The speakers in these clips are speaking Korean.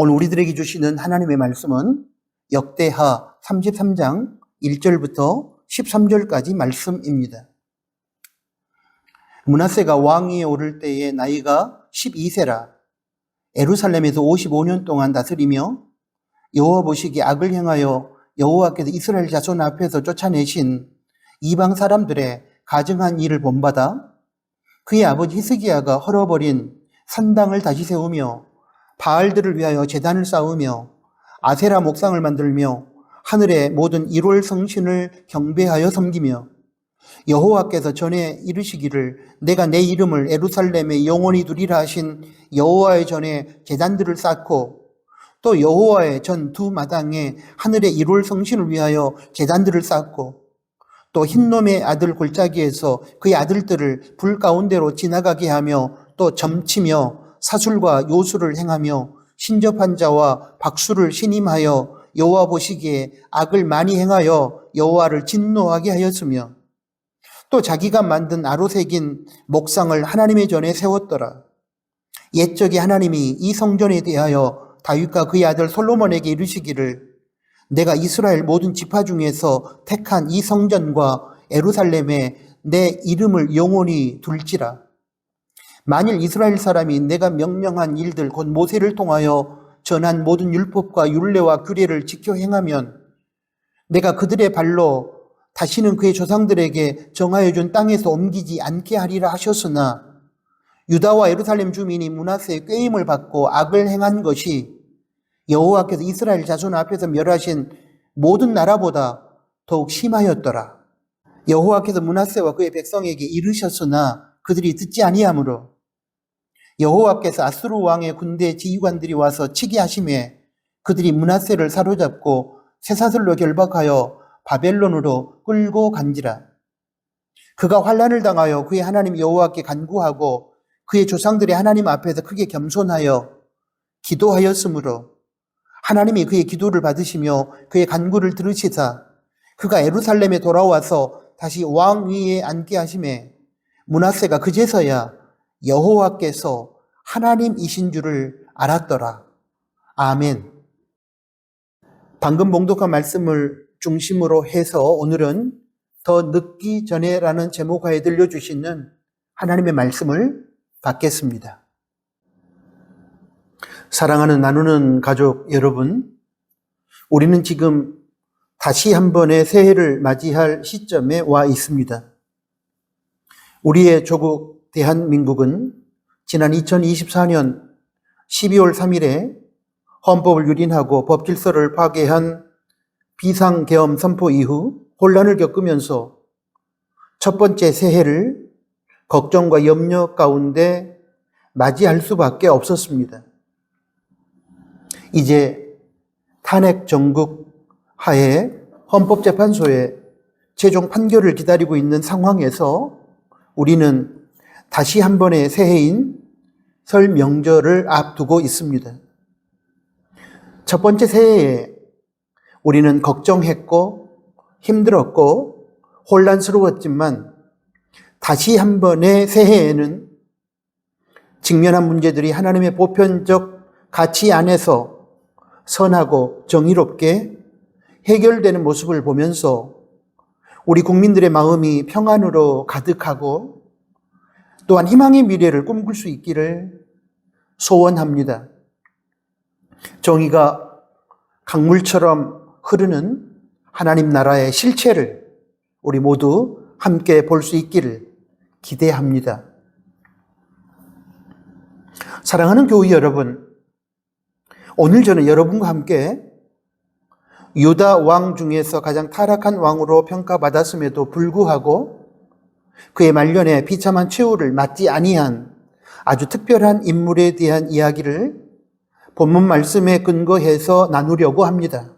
오늘 우리들에게 주시는 하나님의 말씀은 역대하 33장 1절부터 13절까지 말씀입니다. 므낫세가 왕위에 오를 때에 나이가 12세라 예루살렘에서 55년 동안 다스리며 여호와 보시기에 악을 행하여 여호와께서 이스라엘 자손 앞에서 쫓아내신 이방 사람들의 가증한 일을 본받아 그의 아버지 히스기야가 헐어버린 산당을 다시 세우며 바알들을 위하여 제단을 쌓으며 아세라 목상을 만들며 하늘의 모든 일월 성신을 경배하여 섬기며 여호와께서 전에 이르시기를 내가 내 이름을 예루살렘에 영원히 두리라 하신 여호와의 전에 제단들을 쌓고 또 여호와의 전 두 마당에 하늘의 일월 성신을 위하여 제단들을 쌓고 또 흰놈의 아들 골짜기에서 그의 아들들을 불 가운데로 지나가게 하며 또 점치며 사술과 요술을 행하며 신접한 자와 박수를 신임하여 여호와 보시기에 악을 많이 행하여 여호와를 진노하게 하였으며 또 자기가 만든 아로 새긴 목상을 하나님의 전에 세웠더라. 옛적에 하나님이 이 성전에 대하여 다윗과 그의 아들 솔로몬에게 이르시기를 내가 이스라엘 모든 지파 중에서 택한 이 성전과 예루살렘에 내 이름을 영원히 둘지라. 만일 이스라엘 사람이 내가 명령한 일들 곧 모세를 통하여 전한 모든 율법과 율례와 규례를 지켜 행하면 내가 그들의 발로 다시는 그의 조상들에게 정하여 준 땅에서 옮기지 않게 하리라 하셨으나 유다와 예루살렘 주민이 므낫세의 꾀임을 받고 악을 행한 것이 여호와께서 이스라엘 자손 앞에서 멸하신 모든 나라보다 더욱 심하였더라. 여호와께서 므낫세와 그의 백성에게 이르셨으나 그들이 듣지 아니하므로 여호와께서 아수르 왕의 군대 지휘관들이 와서 치게 하심에 그들이 므낫세를 사로잡고 쇠사슬로 결박하여 바벨론으로 끌고 간지라. 그가 환난을 당하여 그의 하나님 여호와께 간구하고 그의 조상들의 하나님 앞에서 크게 겸손하여 기도하였으므로 하나님이 그의 기도를 받으시며 그의 간구를 들으시사 그가 예루살렘에 돌아와서 다시 왕위에 앉게 하심에 므낫세가 그제서야 여호와께서 하나님이신 줄을 알았더라. 아멘. 방금 봉독한 말씀을 중심으로 해서 오늘은 더 늦기 전에라는 제목하에 들려주시는 하나님의 말씀을 받겠습니다. 사랑하는 나누는 가족 여러분, 우리는 지금 다시 한 번의 새해를 맞이할 시점에 와 있습니다. 우리의 조국 대한민국은 지난 2024년 12월 3일에 헌법을 유린하고 법질서를 파괴한 비상계엄 선포 이후 혼란을 겪으면서 첫 번째 새해를 걱정과 염려 가운데 맞이할 수밖에 없었습니다. 이제 탄핵 정국 하에 헌법재판소의 최종 판결을 기다리고 있는 상황에서 우리는 다시 한 번의 새해인 설 명절을 앞두고 있습니다. 첫 번째 새해에 우리는 걱정했고 힘들었고 혼란스러웠지만 다시 한 번의 새해에는 직면한 문제들이 하나님의 보편적 가치 안에서 선하고 정의롭게 해결되는 모습을 보면서 우리 국민들의 마음이 평안으로 가득하고 또한 희망의 미래를 꿈꿀 수 있기를 소원합니다. 정의가 강물처럼 흐르는 하나님 나라의 실체를 우리 모두 함께 볼 수 있기를 기대합니다. 사랑하는 교회 여러분, 오늘 저는 여러분과 함께 유다 왕 중에서 가장 타락한 왕으로 평가받았음에도 불구하고 그의 말년에 비참한 최후를 맞지 아니한 아주 특별한 인물에 대한 이야기를 본문 말씀에 근거해서 나누려고 합니다.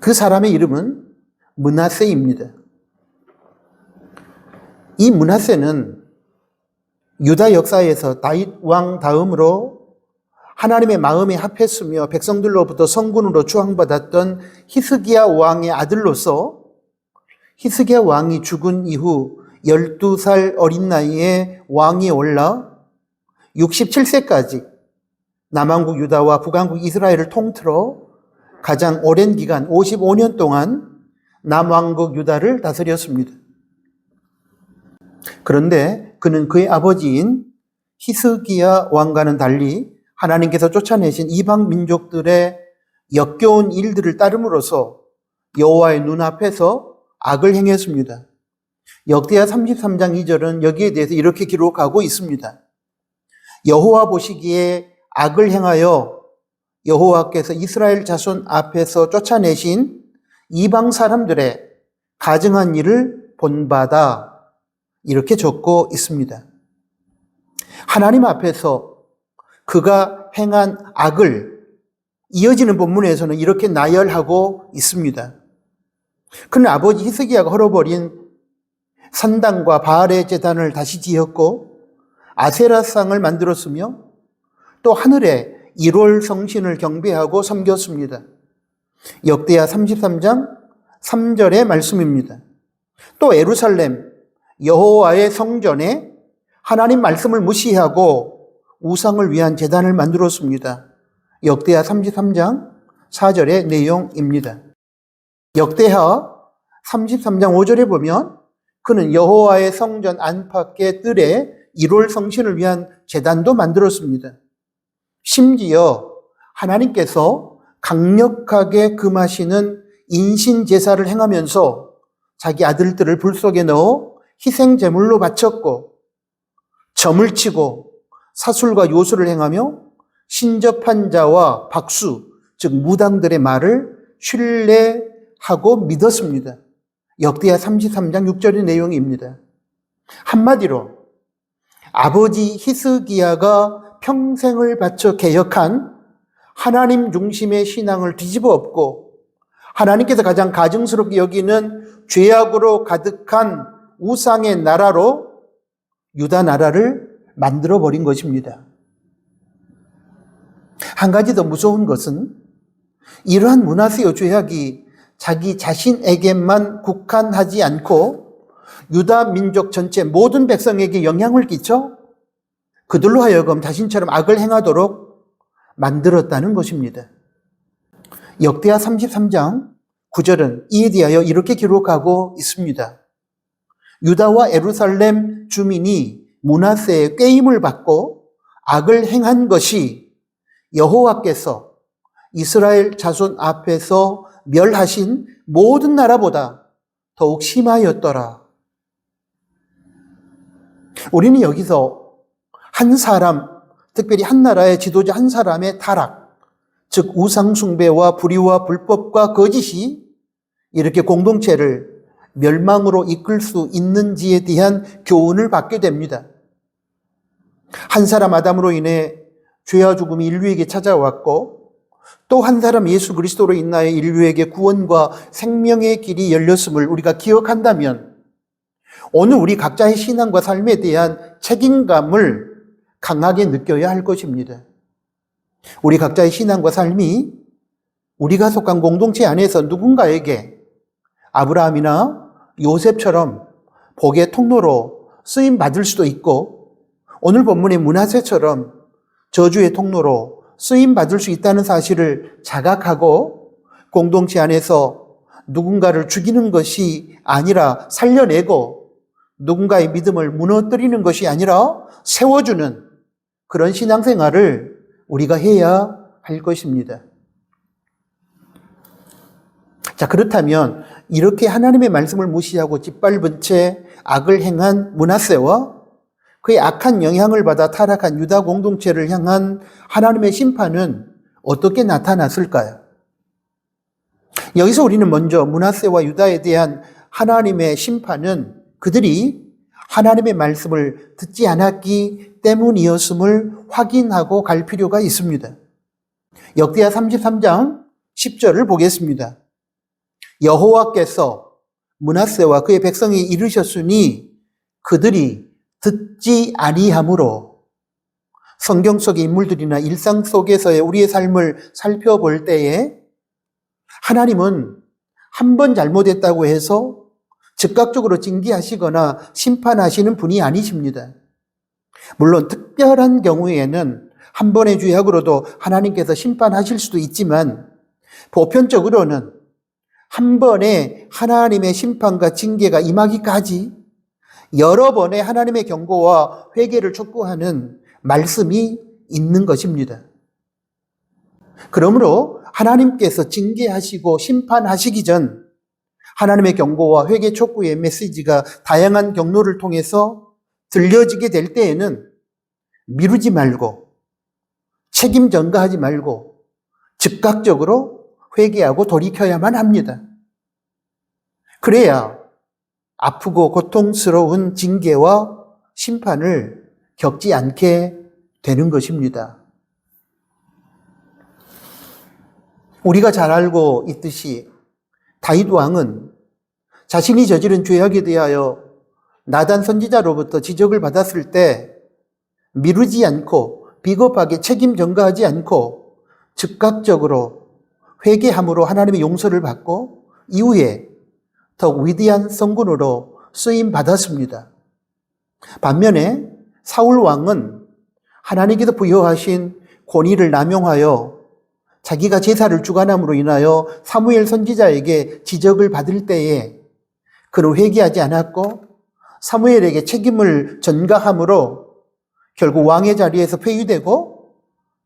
그 사람의 이름은 므낫세입니다. 이 므낫세는 유다 역사에서 다윗 왕 다음으로 하나님의 마음에 합했으며 백성들로부터 성군으로 추앙받았던 히스기야 왕의 아들로서 히스기야 왕이 죽은 이후 12살 어린 나이에 왕이 올라 67세까지 남왕국 유다와 북왕국 이스라엘을 통틀어 가장 오랜 기간 55년 동안 남왕국 유다를 다스렸습니다. 그런데 그는 그의 아버지인 히스기야 왕과는 달리 하나님께서 쫓아내신 이방 민족들의 역겨운 일들을 따름으로써 여호와의 눈앞에서 악을 행했습니다. 역대하 33장 2절은 여기에 대해서 이렇게 기록하고 있습니다. 여호와 보시기에 악을 행하여 여호와께서 이스라엘 자손 앞에서 쫓아내신 이방 사람들의 가증한 일을 본받아, 이렇게 적고 있습니다. 하나님 앞에서 그가 행한 악을 이어지는 본문에서는 이렇게 나열하고 있습니다. 그는 아버지 히스기야가 헐어버린 산당과 바알의 제단을 다시 지었고 아세라상을 만들었으며 또 하늘에 1월 성신을 경배하고 섬겼습니다. 역대하 33장 3절의 말씀입니다. 또 예루살렘 여호와의 성전에 하나님 말씀을 무시하고 우상을 위한 제단을 만들었습니다. 역대하 33장 4절의 내용입니다. 역대하 33장 5절에 보면 그는 여호와의 성전 안팎의 뜰에 1월 성신을 위한 제단도 만들었습니다. 심지어 하나님께서 강력하게 금하시는 인신 제사를 행하면서 자기 아들들을 불 속에 넣어 희생 제물로 바쳤고 점을 치고 사술과 요술을 행하며 신접한 자와 박수, 즉 무당들의 말을 신뢰하고 믿었습니다. 역대하 33장 6절의 내용입니다. 한마디로 아버지 히스기야가 평생을 바쳐 개혁한 하나님 중심의 신앙을 뒤집어 엎고 하나님께서 가장 가증스럽게 여기는 죄악으로 가득한 우상의 나라로 유다 나라를 만들어버린 것입니다. 한 가지 더 무서운 것은 이러한 므낫세의 죄악이 자기 자신에게만 국한하지 않고 유다 민족 전체 모든 백성에게 영향을 끼쳐 그들로 하여금 자신처럼 악을 행하도록 만들었다는 것입니다. 역대하 33장 9절은 이에 대하여 이렇게 기록하고 있습니다. 유다와 예루살렘 주민이 므낫세의 꾀임을 받고 악을 행한 것이 여호와께서 이스라엘 자손 앞에서 멸하신 모든 나라보다 더욱 심하였더라. 우리는 여기서 한 사람, 특별히 한 나라의 지도자 한 사람의 타락, 즉 우상숭배와 불의와 불법과 거짓이 이렇게 공동체를 멸망으로 이끌 수 있는지에 대한 교훈을 받게 됩니다. 한 사람 아담으로 인해 죄와 죽음이 인류에게 찾아왔고 또 한 사람 예수 그리스도로 인하여 인류에게 구원과 생명의 길이 열렸음을 우리가 기억한다면 오늘 우리 각자의 신앙과 삶에 대한 책임감을 강하게 느껴야 할 것입니다. 우리 각자의 신앙과 삶이 우리가 속한 공동체 안에서 누군가에게 아브라함이나 요셉처럼 복의 통로로 쓰임 받을 수도 있고 오늘 본문의 므낫세처럼 저주의 통로로 쓰임 받을 수 있다는 사실을 자각하고 공동체 안에서 누군가를 죽이는 것이 아니라 살려내고 누군가의 믿음을 무너뜨리는 것이 아니라 세워주는 그런 신앙생활을 우리가 해야 할 것입니다. 자, 그렇다면 이렇게 하나님의 말씀을 무시하고 짓밟은 채 악을 행한 므낫세와 그의 악한 영향을 받아 타락한 유다 공동체를 향한 하나님의 심판은 어떻게 나타났을까요? 여기서 우리는 먼저 므낫세와 유다에 대한 하나님의 심판은 그들이 하나님의 말씀을 듣지 않았기 때문이었음을 확인하고 갈 필요가 있습니다. 역대하 33장 10절을 보겠습니다. 여호와께서 므낫세와 그의 백성에 이르셨으니 그들이 듣지 아니하므로. 성경 속의 인물들이나 일상 속에서의 우리의 삶을 살펴볼 때에 하나님은 한 번 잘못했다고 해서 즉각적으로 징계하시거나 심판하시는 분이 아니십니다. 물론 특별한 경우에는 한 번의 죄악으로도 하나님께서 심판하실 수도 있지만 보편적으로는 한 번의 하나님의 심판과 징계가 임하기까지 여러 번의 하나님의 경고와 회개를 촉구하는 말씀이 있는 것입니다. 그러므로 하나님께서 징계하시고 심판하시기 전 하나님의 경고와 회개 촉구의 메시지가 다양한 경로를 통해서 들려지게 될 때에는 미루지 말고 책임 전가하지 말고 즉각적으로 회개하고 돌이켜야만 합니다. 그래야 아프고 고통스러운 징계와 심판을 겪지 않게 되는 것입니다. 우리가 잘 알고 있듯이 다윗 왕은 자신이 저지른 죄악에 대하여 나단 선지자로부터 지적을 받았을 때 미루지 않고 비겁하게 책임 전가하지 않고 즉각적으로 회개함으로 하나님의 용서를 받고 이후에 더욱 위대한 성군으로 쓰임 받았습니다. 반면에 사울 왕은 하나님께서 부여하신 권위를 남용하여 자기가 제사를 주관함으로 인하여 사무엘 선지자에게 지적을 받을 때에 그는 회개하지 않았고 사무엘에게 책임을 전가함으로 결국 왕의 자리에서 폐위되고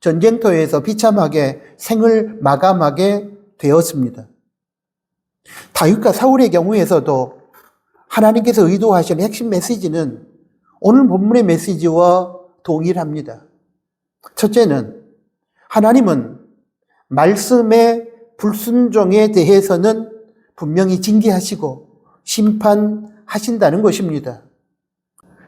전쟁터에서 비참하게 생을 마감하게 되었습니다. 다윗과 사울의 경우에서도 하나님께서 의도하신 핵심 메시지는 오늘 본문의 메시지와 동일합니다. 첫째는 하나님은 말씀의 불순종에 대해서는 분명히 징계하시고 심판하신다는 것입니다.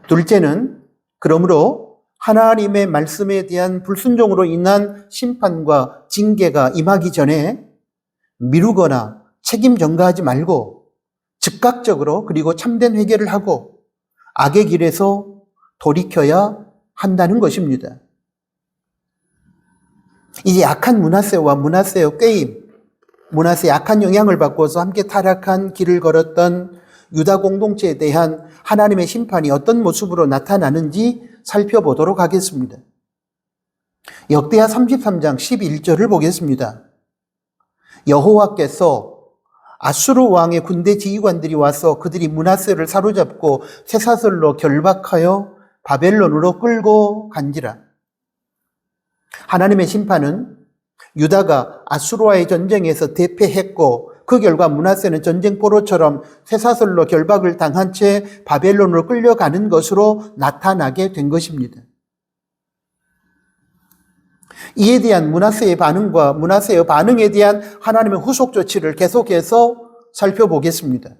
둘째는 그러므로 하나님의 말씀에 대한 불순종으로 인한 심판과 징계가 임하기 전에 미루거나 책임 전가하지 말고 즉각적으로 그리고 참된 회개를 하고 악의 길에서 돌이켜야 한다는 것입니다. 이제 약한 므낫세와 므낫세의 꾀임, 므낫세의 약한 영향을 받고서 함께 타락한 길을 걸었던 유다 공동체에 대한 하나님의 심판이 어떤 모습으로 나타나는지 살펴보도록 하겠습니다. 역대하 33장 11절을 보겠습니다. 여호와께서 아수르 왕의 군대 지휘관들이 와서 그들이 므낫세를 사로잡고 쇠사슬로 결박하여 바벨론으로 끌고 간지라. 하나님의 심판은 유다가 아수르와의 전쟁에서 대패했고 그 결과 므낫세는 전쟁 포로처럼 쇠사슬로 결박을 당한 채 바벨론으로 끌려가는 것으로 나타나게 된 것입니다. 이에 대한 므낫세의 반응과 므낫세의 반응에 대한 하나님의 후속 조치를 계속해서 살펴보겠습니다.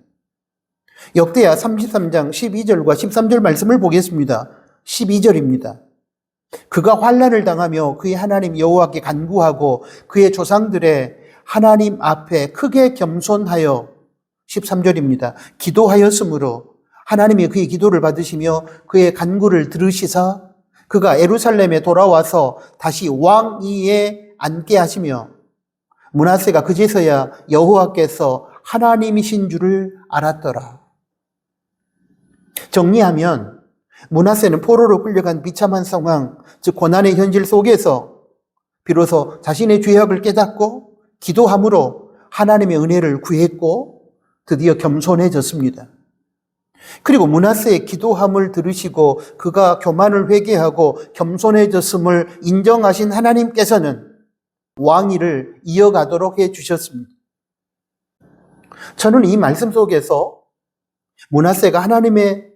역대하 33장 12절과 13절 말씀을 보겠습니다. 12절입니다. 그가 환난을 당하며 그의 하나님 여호와께 간구하고 그의 조상들의 하나님 앞에 크게 겸손하여 13절입니다. 기도하였으므로 하나님이 그의 기도를 받으시며 그의 간구를 들으시사 그가 예루살렘에 돌아와서 다시 왕위에 앉게 하시며 므낫세가 그제서야 여호와께서 하나님이신 줄을 알았더라. 정리하면 므낫세는 포로로 끌려간 비참한 상황, 즉 고난의 현실 속에서 비로소 자신의 죄악을 깨닫고 기도함으로 하나님의 은혜를 구했고 드디어 겸손해졌습니다. 그리고 므낫세의 기도함을 들으시고 그가 교만을 회개하고 겸손해졌음을 인정하신 하나님께서는 왕위를 이어가도록 해주셨습니다. 저는 이 말씀 속에서 므낫세가 하나님의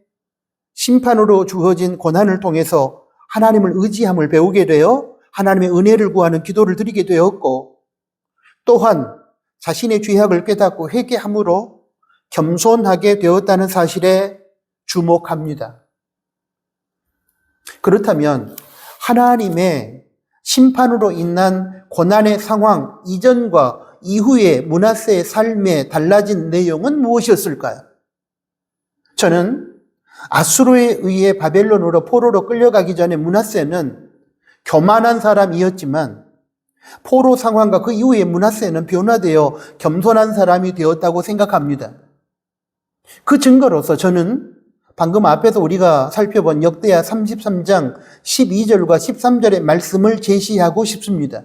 심판으로 주어진 고난을 통해서 하나님을 의지함을 배우게 되어 하나님의 은혜를 구하는 기도를 드리게 되었고 또한 자신의 죄악을 깨닫고 회개함으로 겸손하게 되었다는 사실에 주목합니다. 그렇다면 하나님의 심판으로 인한 고난의 상황 이전과 이후의 므낫세의 삶에 달라진 내용은 무엇이었을까요? 저는 아수르에 의해 바벨론으로 포로로 끌려가기 전에 므낫세는 교만한 사람이었지만 포로 상황과 그 이후에 므낫세는 변화되어 겸손한 사람이 되었다고 생각합니다. 그 증거로서 저는 방금 앞에서 우리가 살펴본 역대하 33장 12절과 13절의 말씀을 제시하고 싶습니다.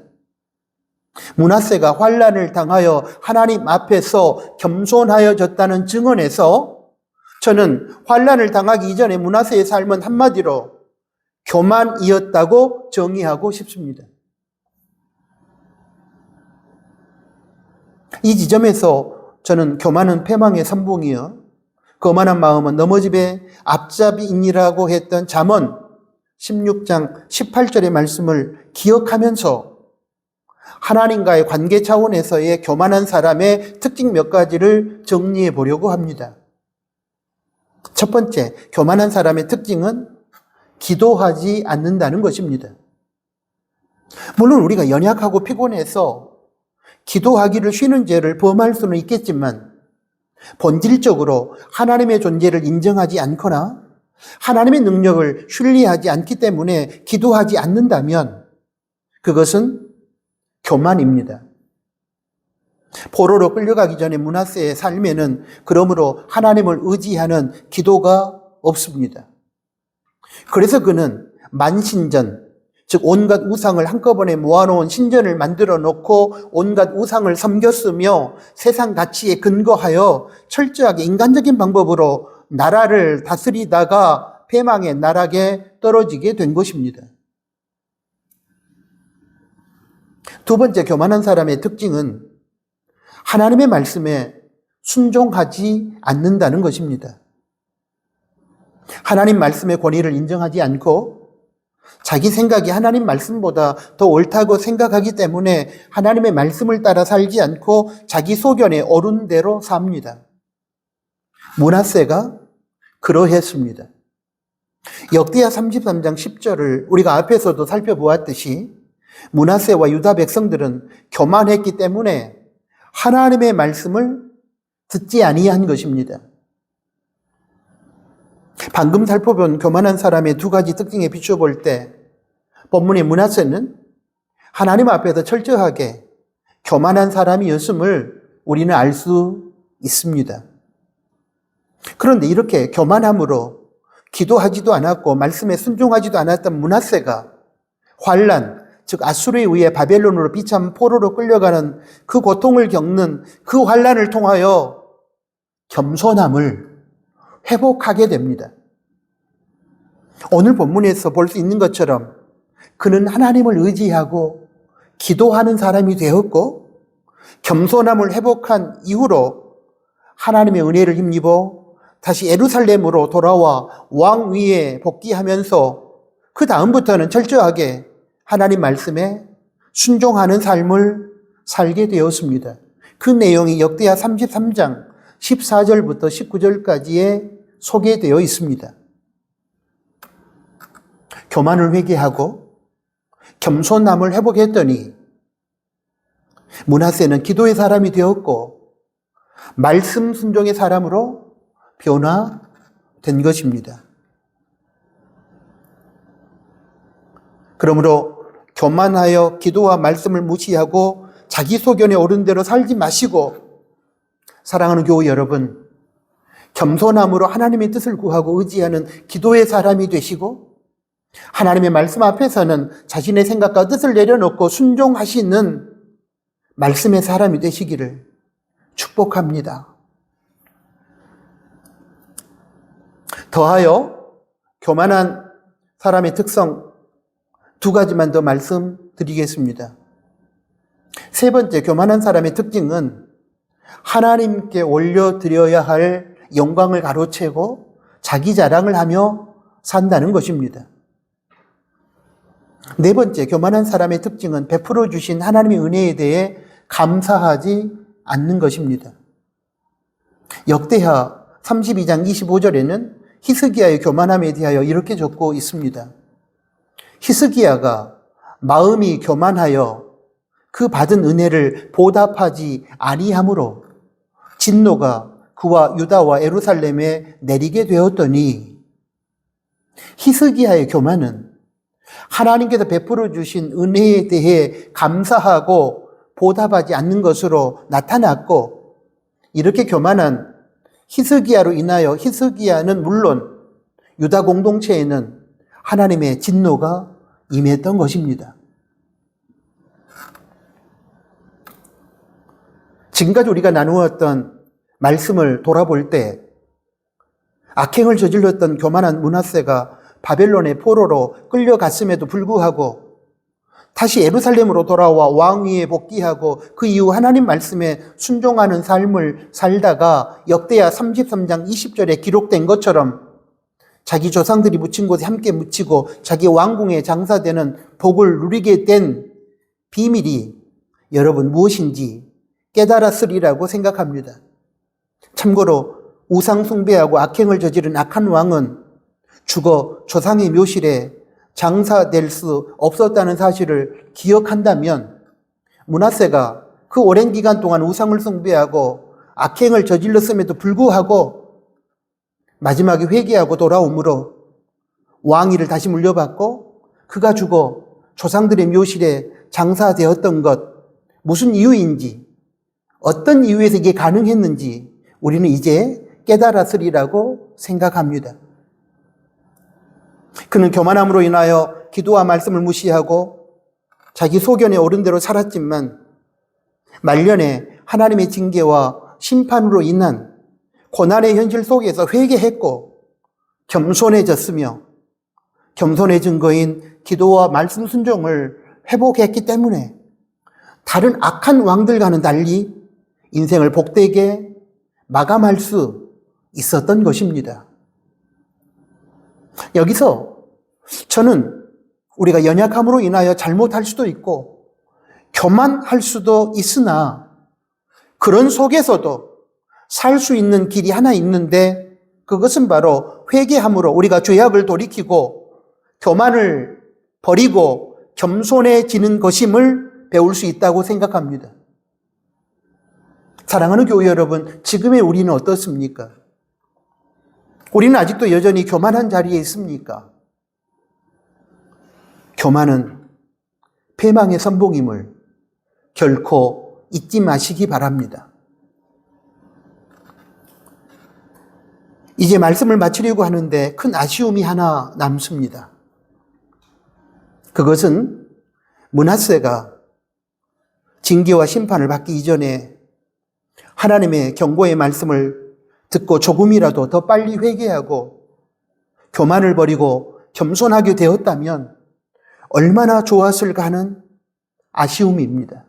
므낫세가 환난을 당하여 하나님 앞에서 겸손하여졌다는 증언에서 저는 환난을 당하기 이전에 므낫세의 삶은 한마디로 교만이었다고 정의하고 싶습니다. 이 지점에서 저는 교만은 패망의 선봉이요 거만한 마음은 넘어집의 앞잡이이니라고 했던 잠언 16장 18절의 말씀을 기억하면서 하나님과의 관계 차원에서의 교만한 사람의 특징 몇 가지를 정리해 보려고 합니다. 첫 번째, 교만한 사람의 특징은 기도하지 않는다는 것입니다. 물론 우리가 연약하고 피곤해서 기도하기를 쉬는 죄를 범할 수는 있겠지만 본질적으로 하나님의 존재를 인정하지 않거나 하나님의 능력을 신뢰하지 않기 때문에 기도하지 않는다면 그것은 교만입니다. 포로로 끌려가기 전에 므낫세의 삶에는 그러므로 하나님을 의지하는 기도가 없습니다. 그래서 그는 만신전, 즉 온갖 우상을 한꺼번에 모아놓은 신전을 만들어 놓고 온갖 우상을 섬겼으며 세상 가치에 근거하여 철저하게 인간적인 방법으로 나라를 다스리다가 패망의 나락에 떨어지게 된 것입니다. 두 번째, 교만한 사람의 특징은 하나님의 말씀에 순종하지 않는다는 것입니다. 하나님 말씀의 권위를 인정하지 않고 자기 생각이 하나님 말씀보다 더 옳다고 생각하기 때문에 하나님의 말씀을 따라 살지 않고 자기 소견에 옳은 대로 삽니다. 므낫세가 그러했습니다. 역대하 33장 10절을 우리가 앞에서도 살펴보았듯이 므낫세와 유다 백성들은 교만했기 때문에 하나님의 말씀을 듣지 아니한 것입니다. 방금 살펴본 교만한 사람의 두 가지 특징에 비추어 볼 때 본문의 므낫세는 하나님 앞에서 철저하게 교만한 사람이었음을 우리는 알 수 있습니다. 그런데 이렇게 교만함으로 기도하지도 않았고 말씀에 순종하지도 않았던 므낫세가 환난, 즉 아수르에 의해 바벨론으로 비참 포로로 끌려가는 그 고통을 겪는 그 환난을 통하여 겸손함을 회복하게 됩니다. 오늘 본문에서 볼 수 있는 것처럼 그는 하나님을 의지하고 기도하는 사람이 되었고 겸손함을 회복한 이후로 하나님의 은혜를 힘입어 다시 예루살렘으로 돌아와 왕 위에 복귀하면서 그 다음부터는 철저하게 하나님 말씀에 순종하는 삶을 살게 되었습니다. 그 내용이 역대하 33장 14절부터 19절까지에 소개되어 있습니다. 교만을 회개하고 겸손함을 회복했더니 므낫세는 기도의 사람이 되었고 말씀 순종의 사람으로 변화된 것입니다. 그러므로 교만하여 기도와 말씀을 무시하고 자기 소견에 옳은 대로 살지 마시고 사랑하는 교우 여러분, 겸손함으로 하나님의 뜻을 구하고 의지하는 기도의 사람이 되시고 하나님의 말씀 앞에서는 자신의 생각과 뜻을 내려놓고 순종하시는 말씀의 사람이 되시기를 축복합니다. 더하여 교만한 사람의 특성 두 가지만 더 말씀드리겠습니다. 세 번째, 교만한 사람의 특징은 하나님께 올려드려야 할 영광을 가로채고 자기 자랑을 하며 산다는 것입니다. 네 번째, 교만한 사람의 특징은 베풀어 주신 하나님의 은혜에 대해 감사하지 않는 것입니다. 역대하 32장 25절에는 히스기야의 교만함에 대하여 이렇게 적고 있습니다. 히스기야가 마음이 교만하여 그 받은 은혜를 보답하지 아니함으로 진노가 그와 유다와 예루살렘에 내리게 되었더니 히스기야의 교만은 하나님께서 베풀어 주신 은혜에 대해 감사하고 보답하지 않는 것으로 나타났고 이렇게 교만한 히스기야로 인하여 히스기야는 물론 유다 공동체에는 하나님의 진노가 임했던 것입니다. 지금까지 우리가 나누었던 말씀을 돌아볼 때 악행을 저질렀던 교만한 므낫세가 바벨론의 포로로 끌려갔음에도 불구하고 다시 예루살렘으로 돌아와 왕위에 복귀하고 그 이후 하나님 말씀에 순종하는 삶을 살다가 역대하 33장 20절에 기록된 것처럼 자기 조상들이 묻힌 곳에 함께 묻히고 자기 왕궁에 장사되는 복을 누리게 된 비밀이 여러분 무엇인지 깨달았으리라고 생각합니다. 참고로 우상 숭배하고 악행을 저지른 악한 왕은 죽어 조상의 묘실에 장사될 수 없었다는 사실을 기억한다면 므낫세가 그 오랜 기간 동안 우상을 숭배하고 악행을 저질렀음에도 불구하고 마지막에 회개하고 돌아오므로 왕위를 다시 물려받고 그가 죽어 조상들의 묘실에 장사되었던 것, 무슨 이유인지, 어떤 이유에서 이게 가능했는지 우리는 이제 깨달았으리라고 생각합니다. 그는 교만함으로 인하여 기도와 말씀을 무시하고 자기 소견에 오른 대로 살았지만 말년에 하나님의 징계와 심판으로 인한 고난의 현실 속에서 회개했고 겸손해졌으며 겸손해진 거인 기도와 말씀 순종을 회복했기 때문에 다른 악한 왕들과는 달리 인생을 복되게 마감할 수 있었던 것입니다. 여기서 저는 우리가 연약함으로 인하여 잘못할 수도 있고 교만할 수도 있으나 그런 속에서도 살 수 있는 길이 하나 있는데 그것은 바로 회개함으로 우리가 죄악을 돌이키고 교만을 버리고 겸손해지는 것임을 배울 수 있다고 생각합니다. 사랑하는 교회 여러분, 지금의 우리는 어떻습니까? 우리는 아직도 여전히 교만한 자리에 있습니까? 교만은 패망의 선봉임을 결코 잊지 마시기 바랍니다. 이제 말씀을 마치려고 하는데 큰 아쉬움이 하나 남습니다. 그것은 므낫세가 징계와 심판을 받기 이전에 하나님의 경고의 말씀을 듣고 조금이라도 더 빨리 회개하고 교만을 버리고 겸손하게 되었다면 얼마나 좋았을까 하는 아쉬움입니다.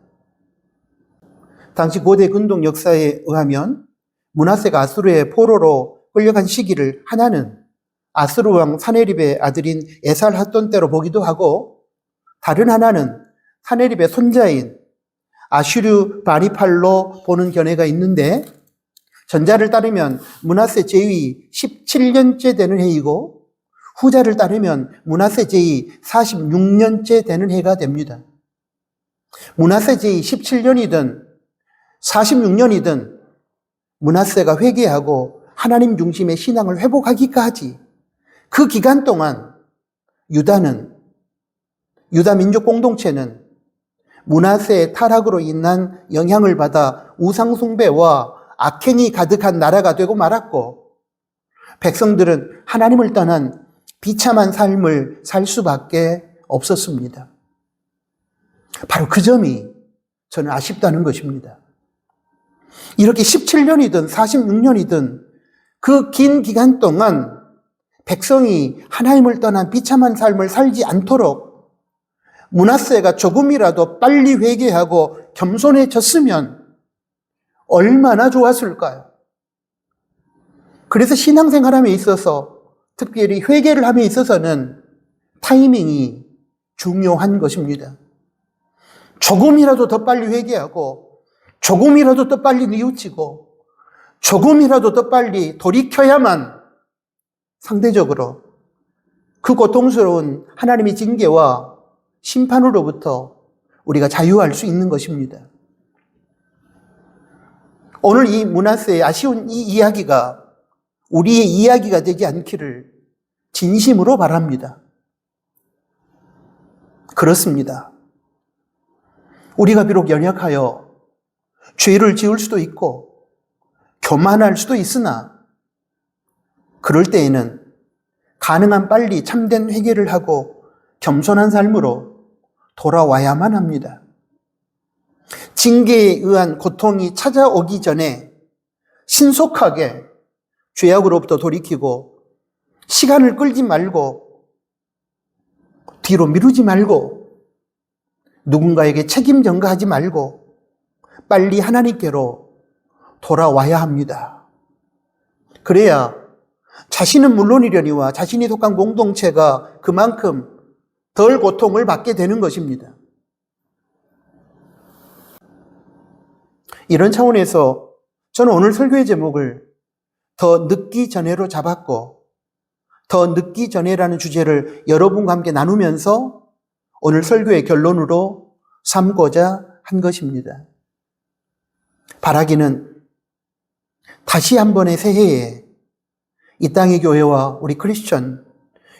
당시 고대 근동 역사에 의하면 므낫세가 아수르의 포로로 끌려간 시기를 하나는 아수르 왕 사네립의 아들인 에살핫돈 때로 보기도 하고 다른 하나는 사네립의 손자인 아슈르 바니팔로 보는 견해가 있는데 전자를 따르면 므낫세 제위 17년째 되는 해이고 후자를 따르면 므낫세 제위 46년째 되는 해가 됩니다. 므낫세 제위 17년이든 46년이든 므낫세가 회개하고 하나님 중심의 신앙을 회복하기까지 그 기간 동안 유다 민족 공동체는 므낫세의 타락으로 인한 영향을 받아 우상 숭배와 악행이 가득한 나라가 되고 말았고 백성들은 하나님을 떠난 비참한 삶을 살 수밖에 없었습니다. 바로 그 점이 저는 아쉽다는 것입니다. 이렇게 17년이든 46년이든 그 긴 기간 동안 백성이 하나님을 떠난 비참한 삶을 살지 않도록 므낫세가 조금이라도 빨리 회개하고 겸손해졌으면 얼마나 좋았을까요? 그래서 신앙생활함에 있어서 특별히 회개를 함에 있어서는 타이밍이 중요한 것입니다. 조금이라도 더 빨리 회개하고 조금이라도 더 빨리 뉘우치고 조금이라도 더 빨리 돌이켜야만 상대적으로 그 고통스러운 하나님의 징계와 심판으로부터 우리가 자유할 수 있는 것입니다. 오늘 이 므낫세의 아쉬운 이 이야기가 우리의 이야기가 되지 않기를 진심으로 바랍니다. 그렇습니다. 우리가 비록 연약하여 죄를 지을 수도 있고 교만할 수도 있으나 그럴 때에는 가능한 빨리 참된 회개를 하고 겸손한 삶으로 돌아와야만 합니다. 징계에 의한 고통이 찾아오기 전에 신속하게 죄악으로부터 돌이키고 시간을 끌지 말고 뒤로 미루지 말고 누군가에게 책임 전가하지 말고 빨리 하나님께로 돌아와야 합니다. 그래야 자신은 물론이려니와 자신이 속한 공동체가 그만큼 덜 고통을 받게 되는 것입니다. 이런 차원에서 저는 오늘 설교의 제목을 더 늦기 전에로 잡았고, 더 늦기 전에라는 주제를 여러분과 함께 나누면서 오늘 설교의 결론으로 삼고자 한 것입니다. 바라기는 다시 한 번의 새해에 이 땅의 교회와 우리 크리스천,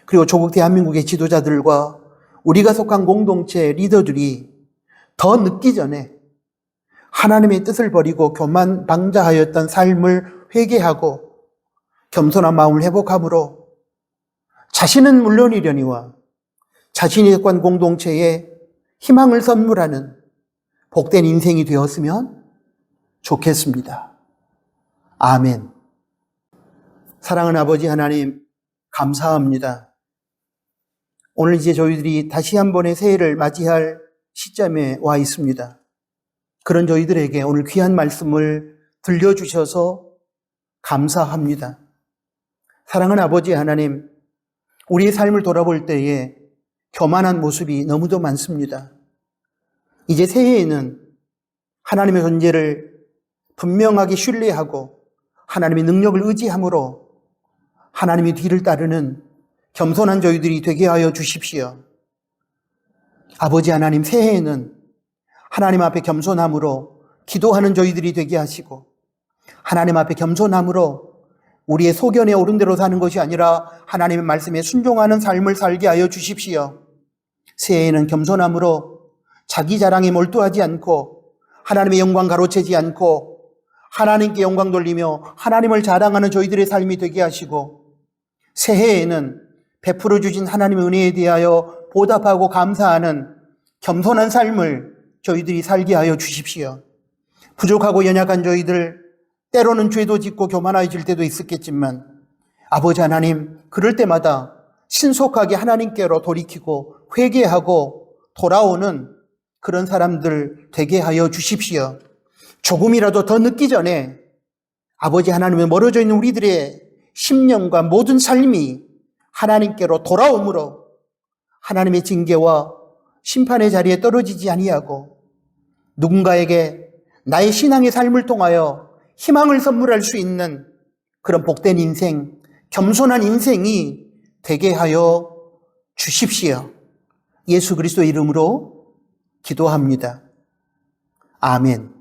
그리고 조국 대한민국의 지도자들과 우리가 속한 공동체 리더들이 더 늦기 전에 하나님의 뜻을 버리고 교만방자하였던 삶을 회개하고 겸손한 마음을 회복함으로 자신은 물론이려니와 자신이 속한 공동체에 희망을 선물하는 복된 인생이 되었으면 좋겠습니다. 아멘. 사랑하는 아버지 하나님, 감사합니다. 오늘 이제 저희들이 다시 한 번의 새해를 맞이할 시점에 와 있습니다. 그런 저희들에게 오늘 귀한 말씀을 들려주셔서 감사합니다. 사랑하는 아버지 하나님, 우리의 삶을 돌아볼 때에 교만한 모습이 너무도 많습니다. 이제 새해에는 하나님의 존재를 분명하게 신뢰하고 하나님의 능력을 의지함으로 하나님의 뒤를 따르는 겸손한 저희들이 되게 하여 주십시오. 아버지 하나님, 새해에는 하나님 앞에 겸손함으로 기도하는 저희들이 되게 하시고 하나님 앞에 겸손함으로 우리의 소견에 옳은 대로 사는 것이 아니라 하나님의 말씀에 순종하는 삶을 살게 하여 주십시오. 새해에는 겸손함으로 자기 자랑에 몰두하지 않고 하나님의 영광 가로채지 않고 하나님께 영광 돌리며 하나님을 자랑하는 저희들의 삶이 되게 하시고 새해에는 베풀어 주신 하나님의 은혜에 대하여 보답하고 감사하는 겸손한 삶을 저희들이 살게 하여 주십시오. 부족하고 연약한 저희들, 때로는 죄도 짓고 교만해질 때도 있었겠지만 아버지 하나님, 그럴 때마다 신속하게 하나님께로 돌이키고 회개하고 돌아오는 그런 사람들 되게 하여 주십시오. 조금이라도 더 늦기 전에 아버지 하나님의 멀어져 있는 우리들의 심령과 모든 삶이 하나님께로 돌아오므로 하나님의 징계와 심판의 자리에 떨어지지 아니하고 누군가에게 나의 신앙의 삶을 통하여 희망을 선물할 수 있는 그런 복된 인생, 겸손한 인생이 되게 하여 주십시오. 예수 그리스도의 이름으로 기도합니다. 아멘.